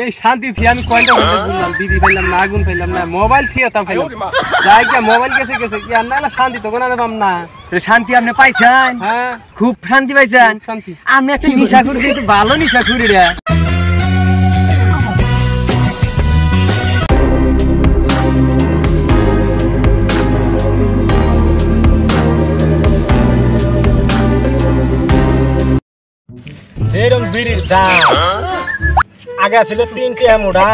এই শান্তি থেকে আমি কয়টা বললাম দিদি পাইলাম না আগুন পাইলাম না মোবাইল থেকে তা পাইলাম যাই গিয়া মোবাইল গেছে কি আর না শান্তি তো কোনো পাম না শান্তি আপনি পাইছেন হ্যাঁ খুব শান্তি পাইছেন শান্তি আমি একটা নিশা করি কিন্তু ভালো নিশা করি রে এরকম বিড়ির দাম আগে ছিল 3 টাকা মুড়া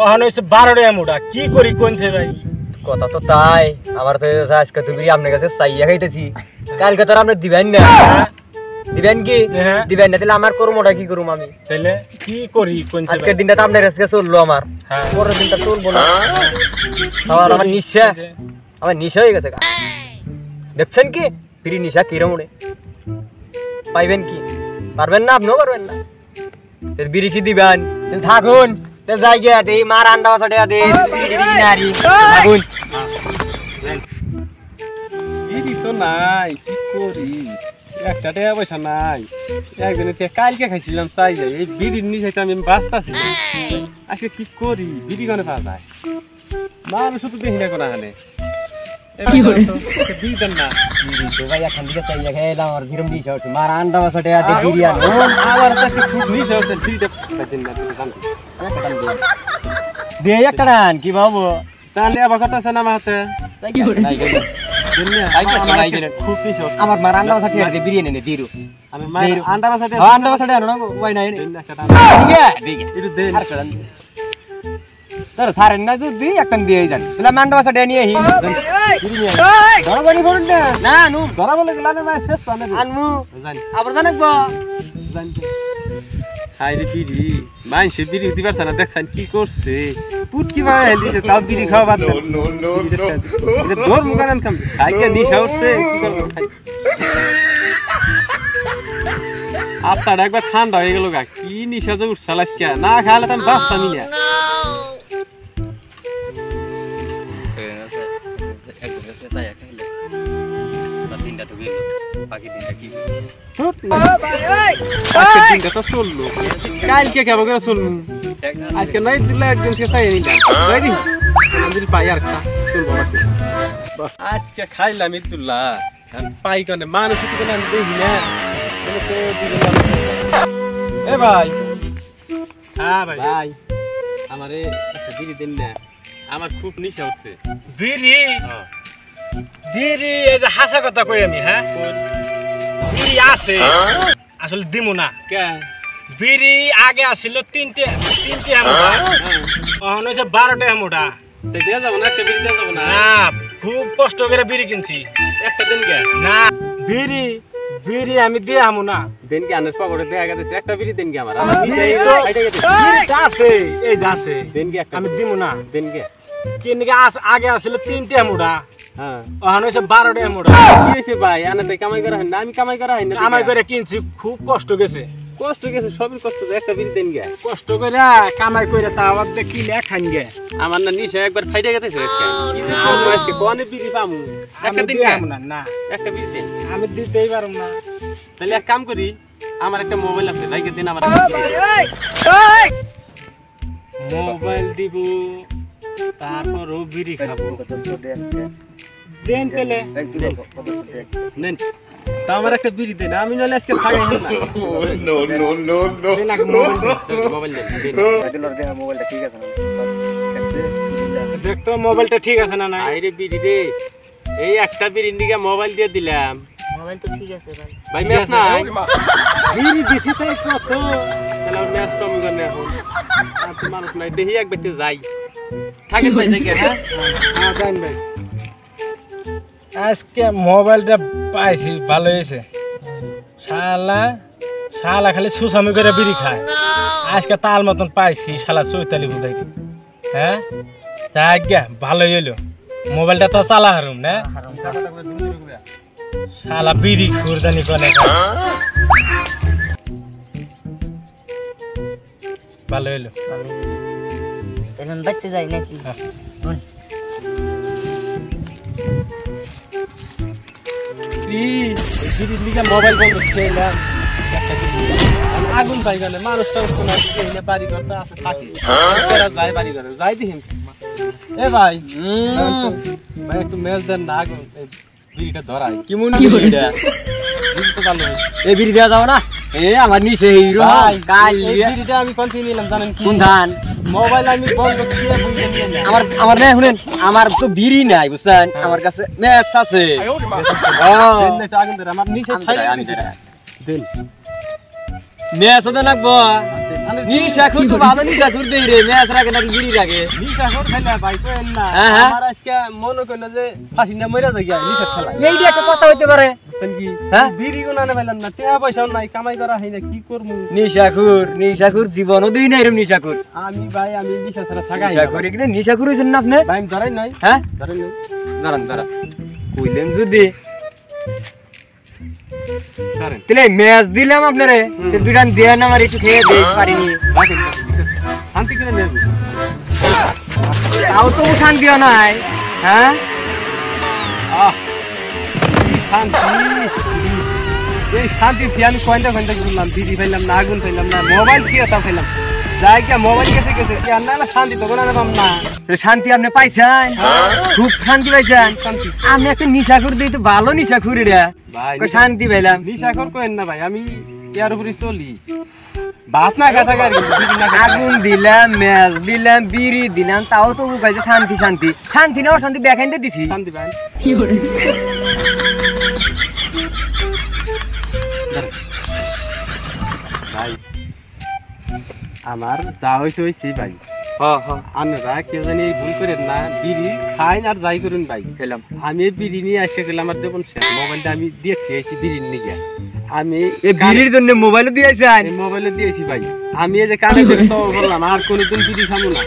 ওখানে হচ্ছে 12 টাকা মুড়া কি করি কোনছে ভাই কথা তো তাই আমার তো আজকে তো বিড়ি আপনার কাছে চাইয়া খাইতেছি কালকে তো আপনি দিবেন না দিবেন কি দিবেন না তাহলে আমার কর্মটা কি করুম আমি তাহলে কি করি কোনছে আজকের দিনটা তো আপনার কাছে চললো আমার পরের দিনটা চলবো না আমার নিশা হয়ে গেছে দেখছেন কি বিড়ি নিশা কিরম উড়ে পাইবেন কি পারবেন না আপনিও পারবেন না বিড়ি কি দিবেন থাকুন যাই গিয়া এই মার আন্ডা বাসাটা দে নারী থাকুন বিড়ি তো নাই কি করি একটা টাকা পয়সা নাই একজনে কালকে খাইছিলাম চাই যাই এই বিড়ির নিশাইতে আমি বাঁচতাছি আজকে কি করি বিড়ি কোনে পাওয়া যায় মানুষ তো দেখি না কোনো হানে কি বাবু তাহলে আবার কথা আছে না আমার হাতে আমার মার আন্ডা বাসা ঠিক বিরিয়ানি নে দিরু আমি মায়ের আন্ডা বাসাতে আন্ডা বাসাতে আনো না ওই নাই তোর সারেন না যদি একটা দিয়ে যান বলে আন্ডা বাসাটা নিয়ে হি ধরবানি বলুন না নু ধরা বলে গেলাম না শেষ তো আনমু আবার জানাকবো হাই রে বিড়ি মাইনসে বিড়ি দিবার না দেখছেন কি করছে পুটকি মারা দিছে তাও বিড়ি খাওয়া বাদ দৌড় মুখান কাম খাইকে নিশা উঠছে কি করবো আপনার একবার ঠান্ডা হয়ে গেল গা কি নিশা যে উঠছাল আজকে না খাইলে তো আমি বাঁচতামই না দিনটা তো চললো কালকে কেবল করে চলবো আজকে নয় দিলে একজনকে চাই নিলাম পাই আর চলবো আজকে খাইলাম ইদুল্লাহ পাই কনে মানুষ আমি দেখি না এ ভাই হ্যাঁ ভাই ভাই আমারে একটা বিড়ি দেন না আমার খুব নিশা হচ্ছে বিড়ি বিড়ি এই যে হাসা কথা কই আমি হ্যাঁ বিড়ি আছে আসলে দিমু না কে বিড়ি আগে আসছিল 3 টাকা মুড়া এখন হচ্ছে 12 টাকা মুড়া দেয়া যাবো না একটা বিড়ি দেয়া যাবো না না খুব কষ্ট করে বিড়ি কিনছি একটা দিন কে না বিড়ি বিড়ি আমি দিয়ে আমু না দেন কি আনার পকেটে দেয়া গেছে একটা বিড়ি দেন কি আমার আছে এই যে আছে দেন কি আমি দিমু না দেন কি কিনকে আগে আসছিল 3 টাকা মুড়া হ্যাঁ এখন হচ্ছে 12 টাকা মুড়া কি হইছে ভাই আনাতে কামাই করা হয় না আমি কামাই করা হয় না কামাই করে কিনছি খুব কষ্ট গেছে সবই কষ্ট একটা বিড়ি দেন গে কষ্ট করে কামাই করে তা আবার কিনে খান গে আমার না নিশা একবার ফাইটে গেছে আজকে কোনে বিড়ি পামু একটা দিন না না একটা বিড়ি দেন আমি দিতেই পারুম না তাহলে এক কাম করি আমার একটা মোবাইল আছে ভাইকে দিন আমার মোবাইল দিব তারপর বিড়ি খাবো দেন তাহলে নেন তা আমার একটা বিড়ি দেন আমি নলে আজকে খাই না no no no no mobile দেন মোবাইলটা ঠিক আছে না দেখ তো মোবাইলটা ঠিক আছে না না আইরে বিড়ি রে এই একটা বিড়ির নিকে মোবাইল দিয়ে দিলাম মোবাইল তো ঠিক আছে ভাই ভাই ম্যাচ না বিড়ি দিছি তাই কত তাহলে ম্যাচ তো আমি করব এখন আর তো মানুষ নাই দেখি এক বেতে যাই থাকেন ভাই জায়গা হ্যাঁ হ্যাঁ জান ভাই আজকে মোবাইলটা পাইছি ভালো হয়েছে শালা খালি সুসামি করে বিড়ি খায় আজকে তাল মতন পাইছি শালা চৈতালি বুঝাই হ্যাঁ যাই গে ভালোই হইলো মোবাইলটা তো চালা হারুম না শালা বিড়ি খুরদানি করে ভালো হইলো এখন বাচ্চা যাই নাকি প্লিজ বিড়ির নিকে মোবাইল বন্ধ করছিলাম একটা আগুন পাই গেলে মানুষ তো বাড়ি করতে আছে থাকি যাই বাড়ি করে যাই দিহিম এ ভাই ভাই একটু মেজ দেন না আগুন বিড়িটা ধরাই কেমন বিড়িটা বিড়ি তো ভালো এই বিড়ি দেওয়া যাবে না এ আমার নিচে হিরো কাল এই বিড়িটা আমি কন্টিনিউ নিলাম জানেন কি কোন ধান মোবাইল আমি বন্ধ করে বুঝে নিয়ে যাই আমার না শুনেন আমার তো বিড়ি নাই বুঝছেন আমার কাছে ম্যাচ আছে দেন এটা আগুন ধরে আমার নিচে খাই আমি দেন ম্যাচ তো নাকবো নিশা খুর তো ভালো নিশা খুর দেই রে ম্যাচ রাখে নাকি বিড়ি রাখে নিশা কর খাইলা ভাই তো এন না হ্যাঁ, হ্যাঁ। আমার আজকে মনে কইলো যে ফাঁসি না মইরা যাই নিশা খেলা এইটা একটা কথা হইতে পারে বুঝছেন কি হ্যাঁ? বিড়ি কোনা না পাইলাম না টাকা পয়সা নাই কামাই করা হয় না কি করমু নিশা খুর জীবনও দিই না এরকম নিশা খুর আমি ভাই আমি নিশা ছাড়া থাকাই নিশা খুর এখানে নিশা খুর হইছেন না আপনি ভাই আমি ধরাই নাই হ্যাঁ ধরাই নাই দাঁড়ান কইলেন যদি ধরেন তাহলে ম্যাচ দিলাম আপনারে তো দুইটান দেন আমার একটু খেয়ে দেই পারিনি রাখেন শান্তি করে নিয়ে যাবো তাও তো শান্তিও নাই হ্যাঁ আহ কি শান্তি এই শান্তি আমি কয়টা ঘুরলাম বিড়ি পাইলাম না আগুন পাইলাম না মোবাইল কি এটা পাইলাম যাই কে মোবাইল গেছে কি আর না শান্তি তো কোনো পাম না শান্তি আপনি পাইছেন খুব শান্তি পাইছেন শান্তি আমি একটা নিশা খুর দিই তো ভালো নিশা খুরি রে ভাই শান্তি পাইলাম নিশা কর করেন না ভাই আমি এর উপরে চলি ভাত না খাতা গাড়ি আগুন দিলাম ম্যাচ দিলাম বিড়ি দিলাম তাও তো উপাইছে শান্তি না অশান্তি দেখাইতে দিছি শান্তি ভাই ভাই আমার যা হয়েছে হয়েছে ভাই আমরা কেউ জানি ভুল করেন না বিড়ি খাই আর যাই করুন ভাই খেলাম আমি এই বিড়ি নিয়ে আসে গেলাম আমার দেখুন মোবাইলটা আমি দিয়ে খেয়েছি বিড়ির নিয়ে আমি এই বিড়ির জন্য মোবাইলও দিয়েছেন মোবাইলে দিয়েছি ভাই আমি এই যে কানে ধরে তো বললাম আর কোনোদিন বিড়ি খাবো না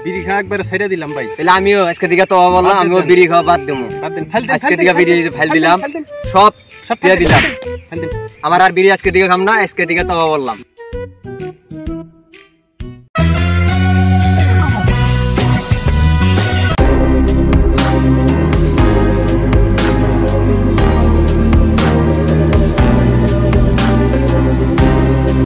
বিড়ি খাওয়া একবারে ছেড়ে দিলাম ভাই তাহলে আমিও আজকে দিকে তো বললাম আমিও বিড়ি খাওয়া বাদ দেবো বাদ দেন ফেল দেন আজকে দিকে বিড়ি ফেল দিলাম সব দিয়ে দিলাম ফেল দেন আমার আর বিড়ি আজকে দিকে খাম না আজকে দিকে তো বললাম